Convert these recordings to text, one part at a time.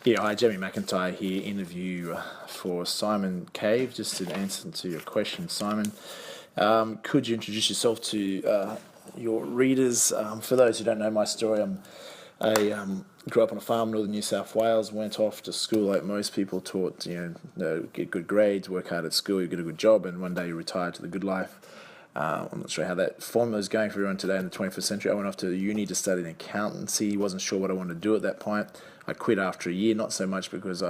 Yeah, hi, Jamie McIntyre here, interview for Simon Cave. Just in answer to your question, Simon, could you introduce yourself to your readers? For those who don't know my story, I grew up on a farm in northern New South Wales, went off to school like most people, taught, get good grades, work hard at school, you get a good job, and one day you retire to the good life. I'm not sure how that formula is going for everyone today in the 21st century. I went off to uni to study accountancy. Wasn't sure what I wanted to do at that point. I quit after a year, not so much because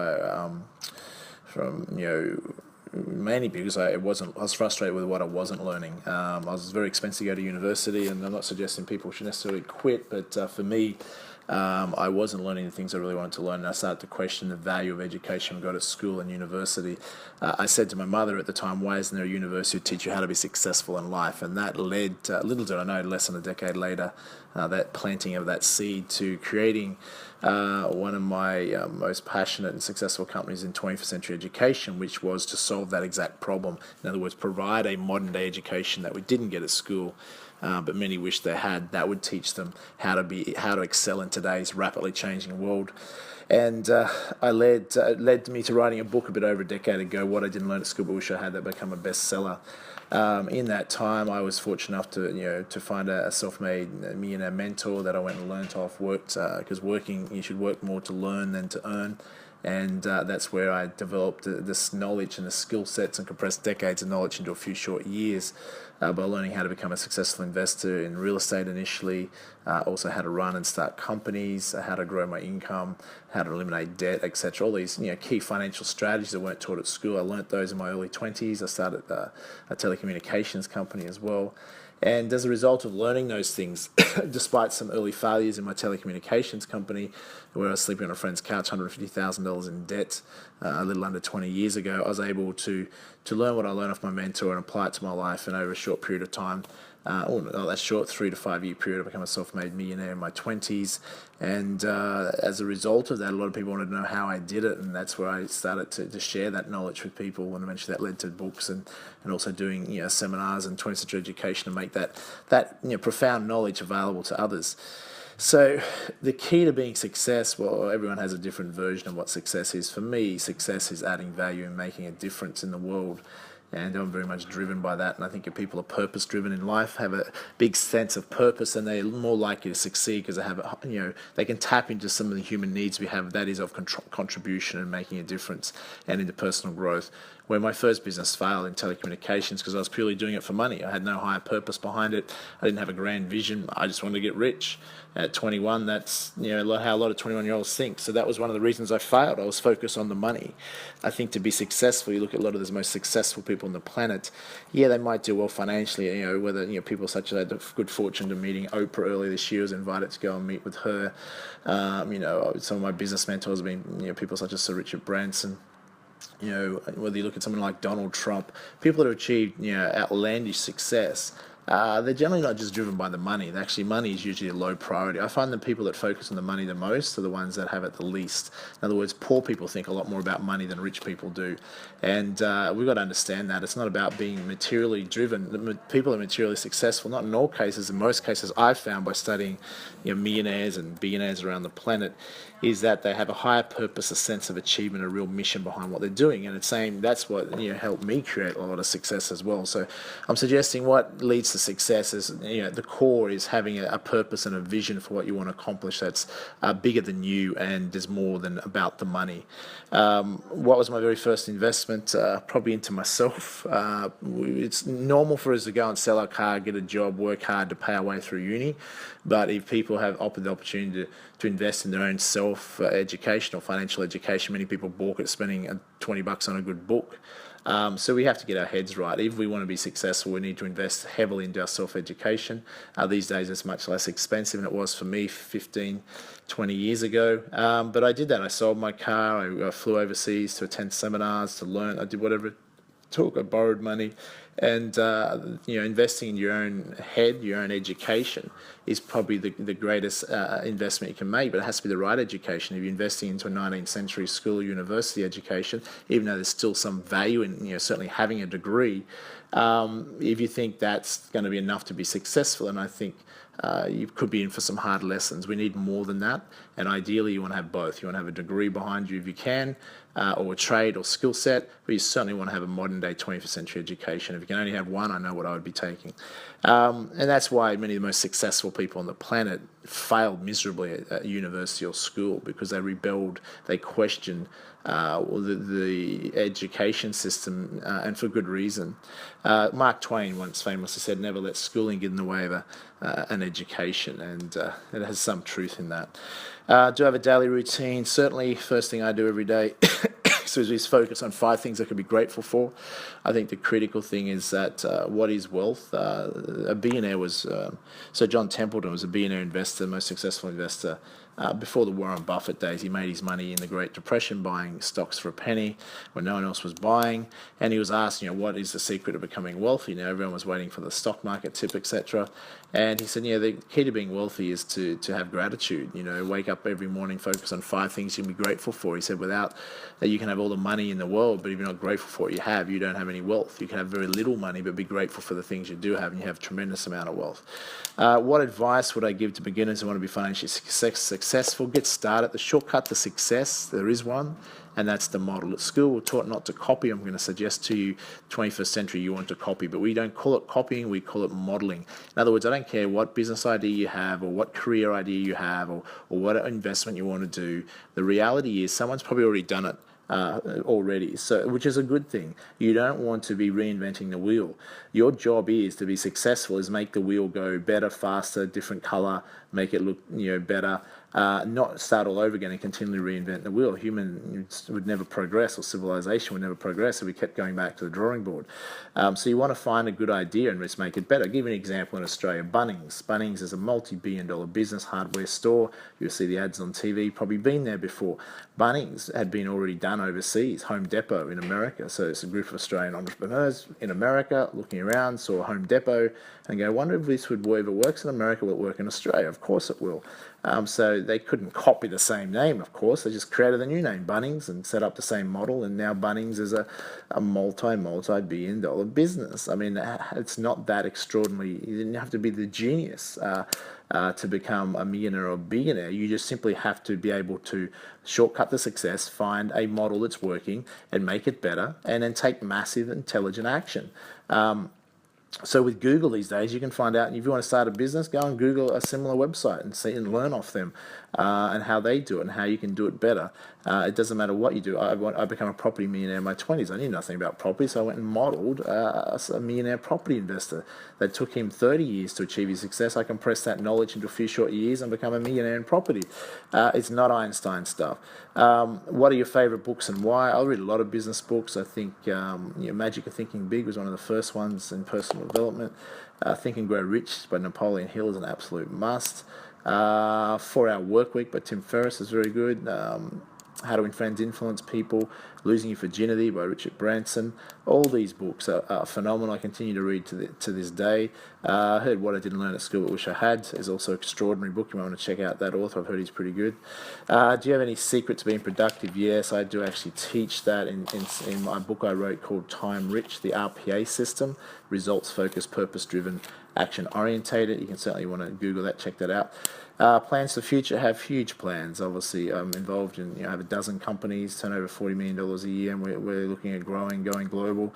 mainly because I was frustrated with what I wasn't learning. I was very expensive to go to university, and I'm not suggesting people should necessarily quit, but for me, I wasn't learning the things I really wanted to learn, and I started to question the value of education when I got to school and university. I said to my mother at the time, why isn't there a university to teach you how to be successful in life? And that led, little did I know, less than a decade later, that planting of that seed to creating one of my most passionate and successful companies in 21st century education, which was to solve that exact problem. In other words, provide a modern day education that we didn't get at school, but many wish they had, that would teach them how to excel in today's rapidly changing world. And led me to writing a book a bit over a decade ago, What I Didn't Learn at School But Wish I Had, that become a bestseller. In that time, I was fortunate enough to find a self-made millionaire mentor that I went and learned off. Worked because working, you should work more to learn than to earn. And that's where I developed this knowledge and the skill sets and compressed decades of knowledge into a few short years by learning how to become a successful investor in real estate initially, also how to run and start companies, how to grow my income, how to eliminate debt, etc. All these key financial strategies that weren't taught at school. I learnt those in my early 20s. I started a telecommunications company as well. And as a result of learning those things, despite some early failures in my telecommunications company, where I was sleeping on a friend's couch, $150,000 in debt, a little under 20 years ago, I was able to learn what I learned off my mentor and apply it to my life. And over a short period of time, that short 3 to 5 year period, I became a self-made millionaire in my 20s. And as a result of that, a lot of people wanted to know how I did it, and that's where I started to share that knowledge with people, and eventually that led to books and also doing seminars and 20th century education to make that profound knowledge available to others. So the key to being successful, everyone has a different version of what success is. For me, success is adding value and making a difference in the world. And I'm very much driven by that. And I think if people are purpose-driven in life, have a big sense of purpose, then they're more likely to succeed because they have, they can tap into some of the human needs we have. That is of contribution and making a difference and into personal growth. Where my first business failed in telecommunications because I was purely doing it for money. I had no higher purpose behind it. I didn't have a grand vision. I just wanted to get rich. At 21, that's how a lot of 21-year-olds think. So that was one of the reasons I failed. I was focused on the money. I think to be successful, you look at a lot of the most successful people on the planet. Yeah, they might do well financially. Whether people such as I had the good fortune to meeting Oprah earlier this year, I was invited to go and meet with her. Some of my business mentors have been people such as Sir Richard Branson. Whether you look at someone like Donald Trump, people that have achieved outlandish success. They're generally not just driven by the money. Actually, money is usually a low priority. I find the people that focus on the money the most are the ones that have it the least. In other words, poor people think a lot more about money than rich people do. And we've got to understand that. It's not about being materially driven. The people are materially successful, not in all cases. In most cases, I've found by studying millionaires and billionaires around the planet, is that they have a higher purpose, a sense of achievement, a real mission behind what they're doing. And it's saying that's what helped me create a lot of success as well. So I'm suggesting what leads to success is the core is having a purpose and a vision for what you want to accomplish that's bigger than you and is more than about the money. What was my very first investment? Probably into myself. It's normal for us to go and sell our car, get a job, work hard to pay our way through uni. But if people have the opportunity to invest in their own self-education or financial education, many people balk at spending $20 on a good book. So we have to get our heads right. If we want to be successful, we need to invest heavily into our self-education. These days it's much less expensive than it was for me 15, 20 years ago. But I did that. I sold my car. I flew overseas to attend seminars, to learn. I did whatever it took. I borrowed money. And investing in your own head, your own education, is probably the greatest investment you can make. But it has to be the right education. If you're investing into a 19th century school or university education, even though there's still some value in certainly having a degree, if you think that's going to be enough to be successful, and I think you could be in for some hard lessons. We need more than that, and ideally you want to have both. You want to have a degree behind you if you can, or a trade or skill set, but you certainly want to have a modern day 21st century education. If you can only have one, I know what I would be taking. And that's why many of the most successful people on the planet failed miserably at university or school, because they rebelled, they questioned the education system, and for good reason. Mark Twain once famously said, "Never let schooling get in the way of an education," and it has some truth in that. Do I have a daily routine? Certainly, first thing I do every day is focus on 5 things I could be grateful for. I think the critical thing is that what is wealth? A billionaire was, Sir John Templeton was a billionaire investor, most successful investor. Before the Warren Buffett days, he made his money in the Great Depression buying stocks for a penny when no one else was buying. And he was asked, what is the secret of becoming wealthy? Everyone was waiting for the stock market tip, etc. And he said, the key to being wealthy is to have gratitude. Wake up every morning, focus on 5 things you can be grateful for. He said, without that, you can have all the money in the world, but if you're not grateful for what you have, you don't have any wealth. You can have very little money, but be grateful for the things you do have, and you have a tremendous amount of wealth. What advice would I give to beginners who want to be financially successful? Get started. The shortcut to success, there is one, and that's the model. At school, we're taught not to copy. I'm going to suggest to you, 21st century, you want to copy, but we don't call it copying, we call it modeling. In other words, I don't care what business idea you have, or what career idea you have, or what investment you want to do. The reality is someone's probably already done it already, so which is a good thing. You don't want to be reinventing the wheel. Your job is to be successful, is make the wheel go better, faster, different color, make it look better. Not start all over again and continually reinvent the wheel. Humans would never progress, or civilization would never progress if we kept going back to the drawing board. So you want to find a good idea and just make it better. I'll give you an example in Australia. Bunnings. Bunnings is a multi-billion-dollar business, hardware store. You'll see the ads on TV, probably been there before. Bunnings had been already done overseas. Home Depot in America. So it's a group of Australian entrepreneurs in America looking around, saw Home Depot and go, I wonder if this would work. If it works in America, will it work in Australia? Of course it will. So they couldn't copy the same name, of course. They just created a new name, Bunnings, and set up the same model. And now Bunnings is a multi-billion-dollar business. I mean, it's not that extraordinary. You didn't have to be the genius to become a millionaire or billionaire. You just simply have to be able to shortcut the success, find a model that's working, and make it better, and then take massive, intelligent action. So with Google these days, you can find out, if you want to start a business, go and Google a similar website and see and learn off them and how they do it and how you can do it better. It doesn't matter what you do. I became a property millionaire in my 20s. I knew nothing about property, so I went and modeled a millionaire property investor. That took him 30 years to achieve his success. I compressed that knowledge into a few short years and become a millionaire in property. It's not Einstein stuff. What are your favorite books and why? I read a lot of business books. I think Magic of Thinking Big was one of the first ones in personal development. Think and Grow Rich by Napoleon Hill is an absolute must. 4-Hour Work Week by Tim Ferriss is very good. How to Win Friends, Influence People, Losing Your Virginity by Richard Branson. All these books are phenomenal. I continue to read to this day. I heard What I Didn't Learn at School But Wish I Had is also an extraordinary book. You might want to check out that author. I've heard he's pretty good. Do you have any secret to being productive? Yes, I do actually teach that in my book I wrote called Time Rich, the RPA system, results focused, purpose driven, action orientated. You can certainly want to Google that, check that out. Plans for the future, have huge plans. Obviously, I'm involved in, I have a dozen companies, turn over $40 million a year, and we're looking at growing, going global.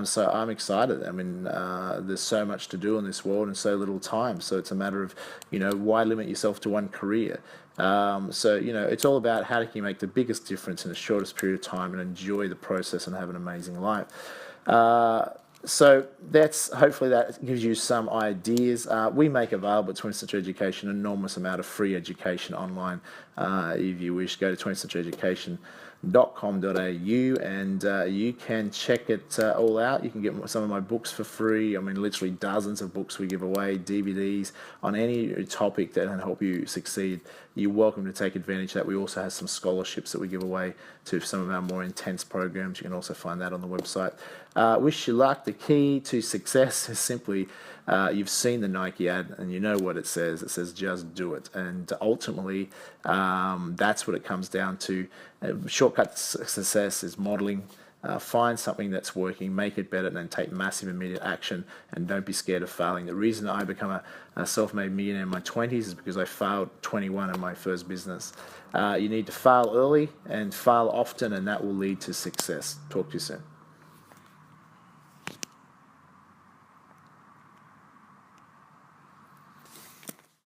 So I'm excited. I mean, there's so much to do in this world and so little time. So it's a matter of, why limit yourself to one career? It's all about how can you make the biggest difference in the shortest period of time and enjoy the process and have an amazing life. So hopefully that gives you some ideas. We make available at 20th Century Education an enormous amount of free education online. If you wish, go to 20th Century Education and you can check it all out. You can get some of my books for free. I mean, literally dozens of books we give away, DVDs on any topic that can help you succeed. You're welcome to take advantage of that. We also have some scholarships that we give away to some of our more intense programs. You can also find that on the website. Wish you luck. The key to success is simply you've seen the Nike ad and you know what it says. It says just do it. And ultimately, that's what it comes down to. Shortcut to success is modeling. Find something that's working, make it better, and then take massive immediate action, and don't be scared of failing. The reason I become a self-made millionaire in my 20s is because I failed 21 in my first business. You need to fail early and fail often, and that will lead to success. Talk to you soon.